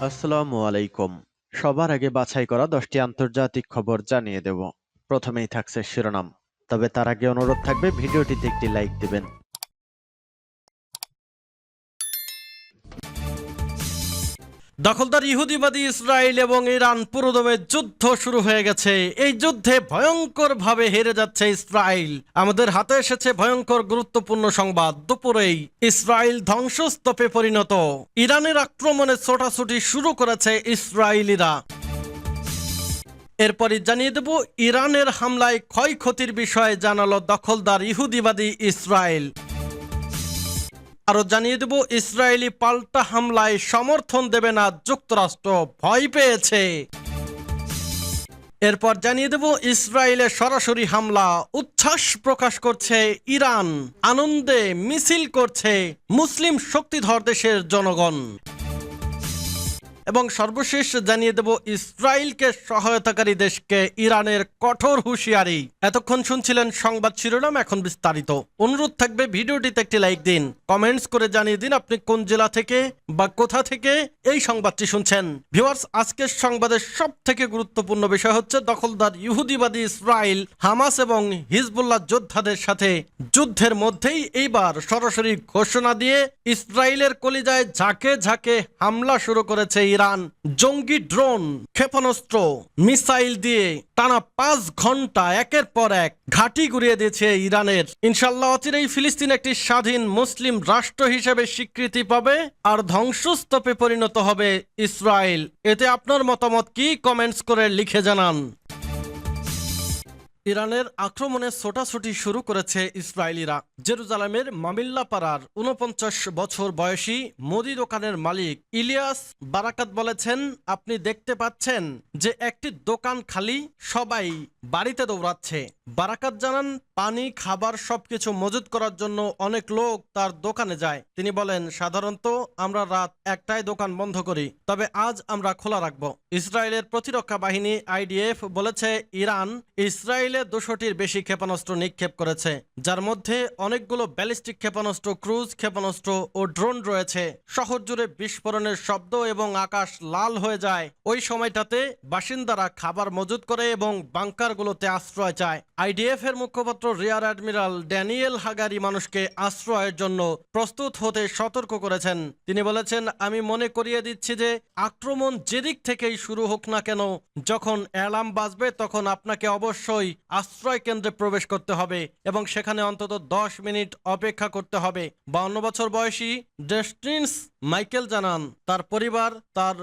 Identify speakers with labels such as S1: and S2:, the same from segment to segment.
S1: আসসালামু আলাইকুম। সবার আগে বাছাই করা 10টি আন্তর্জাতিক খবর জানিয়ে দেব। প্রথমেই থাকছে শিরোনাম। তবে তার আগে অনুরোধ থাকবে ভিডিওটিতে একটি লাইক দিবেন।
S2: দখলদার ইহুদিবাদী ইসরায়েল এবং ইরান পুরোদমে যুদ্ধ শুরু হয়ে গেছে। এই যুদ্ধে ভয়ঙ্করভাবে হেরে যাচ্ছে ইসরায়েল। আমাদের হাতে এসেছে ভয়ঙ্কর গুরুত্বপূর্ণ সংবাদ। দুপুরেই ইসরায়েল ধ্বংসস্তূপে পরিণত। ইরানের আক্রমণে ছোটাছুটি শুরু করেছে ইসরায়েলিরা। এরপরই জানিয়ে দেব ইরানের হামলায় ক্ষয়ক্ষতির বিষয়ে জানালো দখলদার ইহুদিবাদী ইসরায়েল। আরো জানিয়ে দেব ইসরায়েলি পাল্টা হামলায় সমর্থন দেবে না যুক্তরাষ্ট্র, ভয় পেয়েছে। এরপর জানিয়ে দেব ইসরায়েলের সরাসরি হামলা, উচ্ছ্বাস প্রকাশ করছে ইরান, আনন্দে মিছিল করছে মুসলিম শক্তিধর দেশের জনগণ। এবং সর্বশেষ জানিয়ে দেব ইসরায়েলকে সহায়তাকারী দেশকে ইরানের কঠোর হুঁশিয়ারি। এতক্ষণ শুনছিলেন সংবাদ শিরোনাম, এখন বিস্তারিত। অনুরোধ থাকবে ভিডিওটিতে একটি লাইক দিন, কমেন্টস করে জানিয়ে দিন আপনি কোন জেলা থেকে বা কোথা থেকে এই সংবাদটি শুনছেন। ভিউয়ার্স, আজকের সংবাদের সব থেকে গুরুত্বপূর্ণ বিষয় হচ্ছে দখলদার ইহুদিবাদী ইসরায়েল হামাস এবং হিজবুল্লাহ যোদ্ধাদের সাথে যুদ্ধের মধ্যেই এইবার সরাসরি ঘোষণা দিয়ে ইসরায়েলের কলিজায় ঝাঁকে ঝাঁকে হামলা শুরু করেছে ইরান। জঙ্গি ড্রোন, ক্ষেপণাস্ত্র, মিসাইল দিয়ে টানা 5 ঘন্টা একের পর এক ঘাঁটি গুড়িয়ে দিয়েছে ইরানের। ইনশাল্লাহ অচিরেই ফিলিস্তিন একটি স্বাধীন মুসলিম রাষ্ট্র হিসেবে স্বীকৃতি পাবে আর ধ্বংসস্তূপে পরিণত হবে ইসরায়েল। এতে আপনার মতামত কি? কমেন্টস করে লিখে জানান। ইরানের আক্রমণে ছোটাছুটি শুরু করেছে ইসরায়েলিরা। জেরুজালেমের মামিল্লা পাড়ার 49 বছর বয়সী মুদি দোকানের মালিক ইলিয়াস বারাকাত বলেছেন, আপনি দেখতে পাচ্ছেন যে একটি দোকান খালি, সবাই বাড়িতে দৌড়াচ্ছে। বারাকাত জানান, পানি, খাবার সবকিছু মজুত করার জন্য অনেক লোক তার দোকানে যায়। তিনি বলেন, সাধারণত আমরা রাত 1টায় দোকান বন্ধ করি, তবে আজ আমরা খোলা রাখব। ইসরায়েলের প্রতিরক্ষা বাহিনী আইডিএফ বলেছে ইরান ইসরায়েলে 200টির বেশি ক্ষেপণাস্ত্র নিক্ষেপ করেছে, যার মধ্যে অনেকগুলো ব্যালিস্টিক ক্ষেপণাস্ত্র, ক্রুজ ক্ষেপণাস্ত্র ও ড্রোন রয়েছে। শহর জুড়ে বিস্ফোরণের শব্দ এবং আকাশ লাল হয়ে যায়। ওই সময়টাতে বাসিন্দারা খাবার মজুত করে এবং বাংকারগুলোতে আশ্রয় চায়। আইডিএফ এর মুখপাত্র রিয়ার অ্যাডমিরাল ড্যানিয়েল হাগারি মানুষকে আশ্রয়ের জন্য প্রস্তুত হতে সতর্ক করেছেন। তিনি বলেছেন, আমি মনে করিয়ে দিচ্ছি যে আক্রমণ যেদিক থেকেই শুরু হোক না কেন, যখন অ্যালার্ম বাজবে তখন আপনাকে অবশ্যই আশ্রয় কেন্দ্রে প্রবেশ করতে হবে এবং সেখানে অন্তত 10 মিনিট অপেক্ষা করতে হবে। 52 বছর বয়সী ডেস্টিন্স মাইকেল জানান, তার পরিবার তার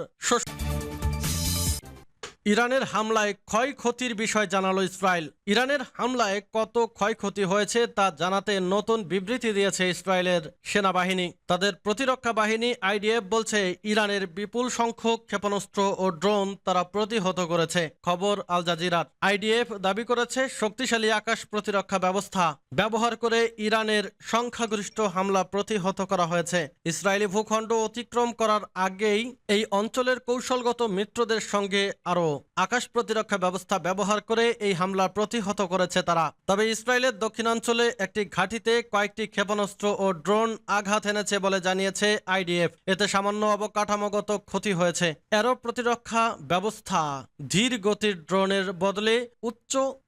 S2: ইরানের হামলায় ক্ষয়ক্ষতির বিষয় জানালো ইসরায়েল। ইরানের হামলায় কত ক্ষয়ক্ষতি হয়েছে তা জানাতে নতুন বিবৃতি দিয়েছে ইসরায়েলের সেনাবাহিনী। তাদের প্রতিরক্ষা বাহিনী আইডিএফ বলছে, ইরানের বিপুল সংখ্যক ক্ষেপণাস্ত্র ও ড্রোন তারা প্রতিহত করেছে। খবর আল জাজিরার। আইডিএফ দাবি করেছে, শক্তিশালী আকাশ প্রতিরক্ষা ব্যবস্থা ব্যবহার করে ইরানের সংখ্যাগরিষ্ঠ হামলা প্রতিহত করা হয়েছে। ইসরায়েলি ভূখণ্ড অতিক্রম করার আগেই এই অঞ্চলের কৌশলগত মিত্রদের সঙ্গে আরো আকাশ প্রতিরক্ষা ব্যবস্থা ব্যবহার করে এই হামলা প্রতিহত করেছে তারা। তবে ইসরায়েলের দক্ষিণাঞ্চলে একটি ঘাঁটিতে কয়েকটি ক্ষেপণাস্ত্র ও ড্রোন আঘাত এনেছে বলে জানিয়েছে আইডিএফ। এতে সামান্য অবকাঠামোগত ক্ষতি হয়েছে। এরও প্রতিরক্ষা ব্যবস্থা ধীর গতির ড্রোনের বদলে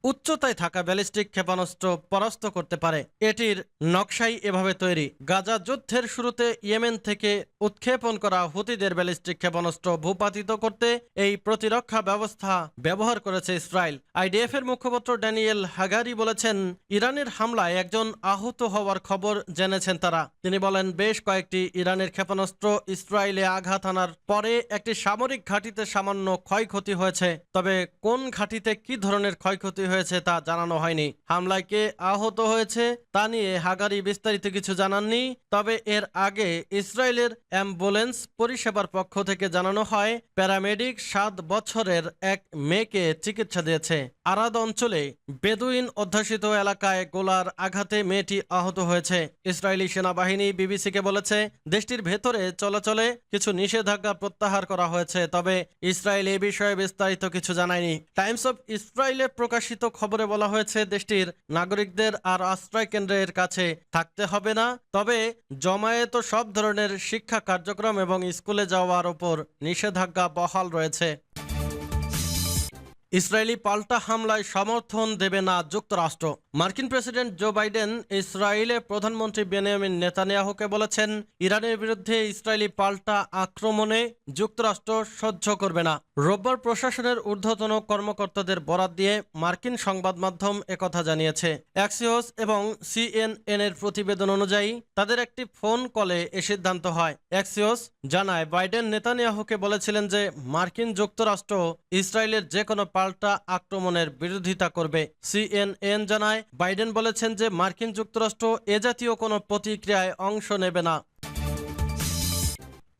S2: উচ্চতায় থাকা ব্যালিস্টিক ক্ষেপণাস্ত্র পরাস্ত করতে পারে। এটির নকশাই এভাবে তৈরি। গাজা যুদ্ধের শুরুতে ইয়েমেন থেকে উৎক্ষেপণ করা হুতিদের ব্যালিস্টিক ক্ষেপণাস্ত্র ভূপাতিত করতে এই প্রতিরক্ষা ব্যবস্থা ব্যবহার করেছে ইসরায়েল। আইডিএফ এর মুখপাত্র ড্যানিয়েল হাগারি বলেছেন, ইরানের হামলায় একজন আহত হওয়ার খবর জেনেছেন তারা। তিনি বলেন, বেশ কয়েকটি ইরানের ক্ষেপণাস্ত্র ইসরায়েলে আঘাত আনার পরে একটি সামরিক ঘাঁটিতে সামান্য ক্ষয়ক্ষতি হয়েছে, তবে কোন ঘাঁটিতে কি ধরনের ক্ষয়ক্ষতি হয়েছে তা জানানো হয়নি। হামলায় কে আহত হয়েছে তা নিয়ে হাগারি বিস্তারিত কিছু জানাননি। তবে এর আগে ইসরায়েলের অ্যাম্বুলেন্স পরিষেবার পক্ষ থেকে জানানো হয়, প্যারামেডিক 7 বছরের এক মেয়েকে চিকিৎসা দিয়েছে। আরাদ অঞ্চলে বেদুইন অধ্যুষিত এলাকায় গোলার আঘাতে মেয়েটি আহত হয়েছে। ইসরায়েলি সেনাবাহিনী বিবিসিকে বলেছে, দেশটির ভেতরে চলাচলে কিছু নিষেধাজ্ঞা প্রত্যাহার করা হয়েছে, তবে ইসরায়েল এ বিষয়ে বিস্তারিত কিছু জানায়নি। টাইমস অফ ইসরায়েলে প্রকাশিত খবরে বলা হয়েছে, দেশটির নাগরিকদের আর আশ্রয় কেন্দ্রের কাছে থাকতে হবে না, তবে জমায়েত ও সব ধরনের শিক্ষা কার্যক্রম এবং স্কুলে যাওয়ার উপর নিষেধাজ্ঞা বহাল রয়েছে। ইসরায়েলি পাল্টা হামলায় সমর্থন দেবে না যুক্তরাষ্ট্র। মার্কিন প্রেসিডেন্ট জো বাইডেন ইসরায়েলের প্রধানমন্ত্রী বেনিয়ামিন নেতানিয়াহুকে বলেছেন, ইরানের বিরুদ্ধে ইসরায়েলি পাল্টা আক্রমণে যুক্তরাষ্ট্র সহ্য করবে না। রোববার প্রশাসনের ঊর্ধ্বতন কর্মকর্তাদের বরাত দিয়ে মার্কিন সংবাদ মাধ্যম একথা জানিয়েছে। অ্যাক্সিওস এবং সিএনএন এর প্রতিবেদন অনুযায়ী তাদের একটি ফোন কলে এ সিদ্ধান্ত হয়। অ্যাক্সিওস জানায়, বাইডেন নেতানিয়াহুকে বলেছিলেন যে মার্কিন যুক্তরাষ্ট্র ইসরায়েলের যে কোনো পাল্টা আক্রমণের বিরোধিতা করবে। সিএনএন জানায়, বাইডেন বলেছেন যে মার্কিন যুক্তরাষ্ট্র এ জাতীয় কোনো প্রতিক্রিয়ায় অংশ নেবে না।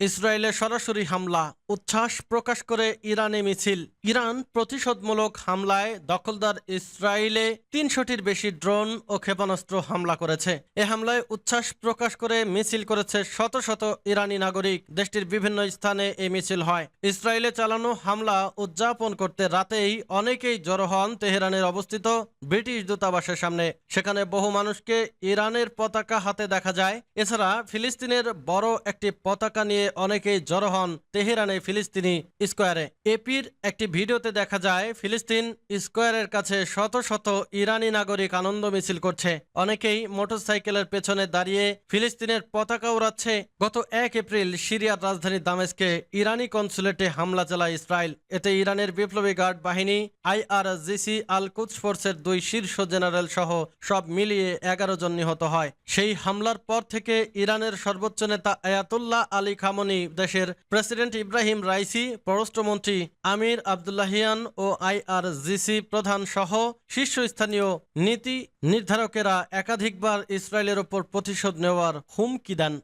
S2: ইসরায়েলে সরাসরি হামলা, উচ্ছ্বাস প্রকাশ করে ইরানে মিছিল। ইরান প্রতিশোধমূলক হামলায় দখলদার ইসরায়েলে ৩০০টির বেশি ড্রোন ও ক্ষেপণাস্ত্র হামলা করেছে। এ হামলায় উচ্ছ্বাস প্রকাশ করে মিছিল করেছে শত শত ইরানি নাগরিক। দেশটির বিভিন্ন স্থানে এই মিছিল হয়। ইসরায়েলে চালানো হামলা উদযাপন করতে রাতেই অনেকেই জড়ো হন তেহরানের অবস্থিত ব্রিটিশ দূতাবাসের সামনে। সেখানে বহু মানুষকে ইরানের পতাকা হাতে দেখা যায়। এছাড়া ফিলিস্তিনের বড় একটি পতাকা নিয়ে অনেকেই জড়ো হন তেহরানে ফিলিস্তিনি স্কোয়ারে। এপির একটি ভিডিওতে দেখা যায়, ফিলিস্তিন স্কোয়ারের কাছে শত শত ইরানি নাগরিক আনন্দ মিছিল করছে। অনেকেই মোটরসাইকেলের পেছনে দাঁড়িয়ে ফিলিস্তিনের পতাকা উড়াচ্ছে। গত ১ এপ্রিল সিরিয়ার রাজধানী দামেস্কে ইরানি কনসুলেটে হামলা চালায় ইসরায়েল। এতে ইরানের বিপ্লবী গার্ড বাহিনী আইআরজিসি আল কুদস ফোর্সের ২ শীর্ষ জেনারেল সহ সব মিলিয়ে ১১ জন নিহত হয়। সেই হামলার পর থেকে ইরানের সর্বোচ্চ নেতা আয়াতুল্লাহ আলী খামনি, দেশের প্রেসিডেন্ট ইব্রাহিম রাইসি, পররাষ্ট্রমন্ত্রী আমির আবদুল্লাহিয়ান ও আইআরজিসি প্রধান সহ শীর্ষস্থানীয় নীতি নির্ধারকেরা একাধিকবার ইসরায়েলের ওপর প্রতিশোধ নেওয়ার হুমকি দেন।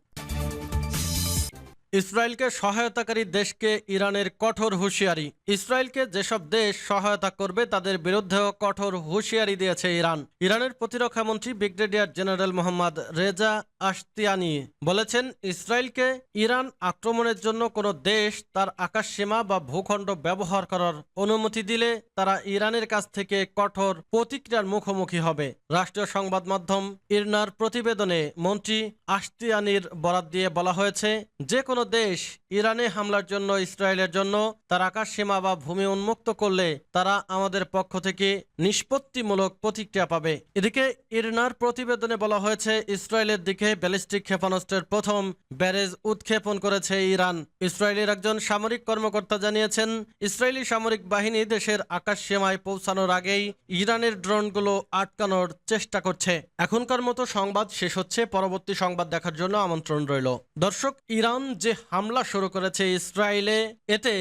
S2: ইসরায়েলকে সহায়তাকারী দেশকে ইরানের কঠোর হুঁশিয়ারি। ইসরায়েলকে যেসব দেশ সহায়তা করবে তাদের বিরুদ্ধেও কঠোর হুঁশিয়ারি দিয়েছে ইরান। ইরানের প্রতিরক্ষা মন্ত্রী brigadier general Mohammad Reza Ashtiani বলেছেন, ইসরায়েলকে ইরান আক্রমণের জন্য কোনো দেশ তার আকাশসীমা বা ভূখণ্ড ব্যবহার করার অনুমতি দিলে তারা ইরানের কাছ থেকে কঠোর প্রতিক্রিয়ার মুখোমুখি হবে। রাষ্ট্রীয় সংবাদ মাধ্যম ইরনার প্রতিবেদনে মন্ত্রী আশতিয়ানির বরাত দিয়ে বলা হয়েছে, যে কোনো দেশ ইরানে হামলার জন্য ইসরায়েলের জন্য তার আকাশ সীমা বা ভূমি উন্মুক্ত করলে তারা আমাদের পক্ষ থেকে নিষ্পত্তিমূলক প্রতিক্রিয়া পাবে। এদিকে ইরনার প্রতিবেদনে বলা হয়েছে, ইসরায়েলের দিকে ব্যালিস্টিক ক্ষেপণাস্ত্রের প্রথম ব্যারেজ উৎক্ষেপণ করেছে ইরান। ইসরায়েলের একজন সামরিক কর্মকর্তা জানিয়েছেন, ইসরায়েলি সামরিক বাহিনী দেশের আকাশ সীমায় পৌঁছানোর আগেই ইরানের ড্রোনগুলো আটকানোর চেষ্টা করছে। এখনকার মতো সংবাদ শেষ হচ্ছে। পরবর্তী সংবাদ দেখার জন্য আমন্ত্রণ রইল। দর্শক, ইরান যে হামলা শুরু করেছে ইসরায়েলে, এতে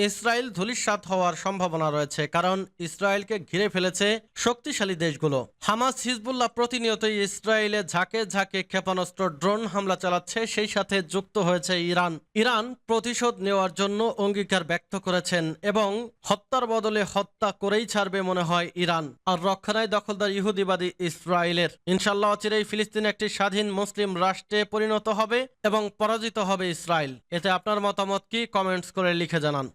S2: ইসরায়েল ধূলিসাৎ হওয়ার সম্ভাবনা রয়েছে, কারণ ইসরায়েলকে ঘিরে ফেলেছে শক্তিশালী দেশগুলো। হামাস, হিজবুল্লাহ প্রতিনিয়তই ইসরায়েলে ঝাঁকে ঝাঁকে ক্ষেপণাস্ত্র, ড্রোন হামলা চালাচ্ছে। সেই সাথে যুক্ত হয়েছে ইরান। ইরান প্রতিশোধ নেওয়ার জন্য অঙ্গীকার ব্যক্ত করেছেন এবং হত্যার বদলে হত্যা করেই ছাড়বে মনে হয় ইরান। আর রক্ষা নাই দখলদার ইহুদিবাদী ইসরায়েলের। ইনশাল্লাহ অচিরেই ফিলিস্তিন একটি স্বাধীন মুসলিম রাষ্ট্রে পরিণত হবে এবং পরাজিত হবে ইসরায়েল। এতে আপনার মতামত কি? কমেন্টস করে লিখে জানান।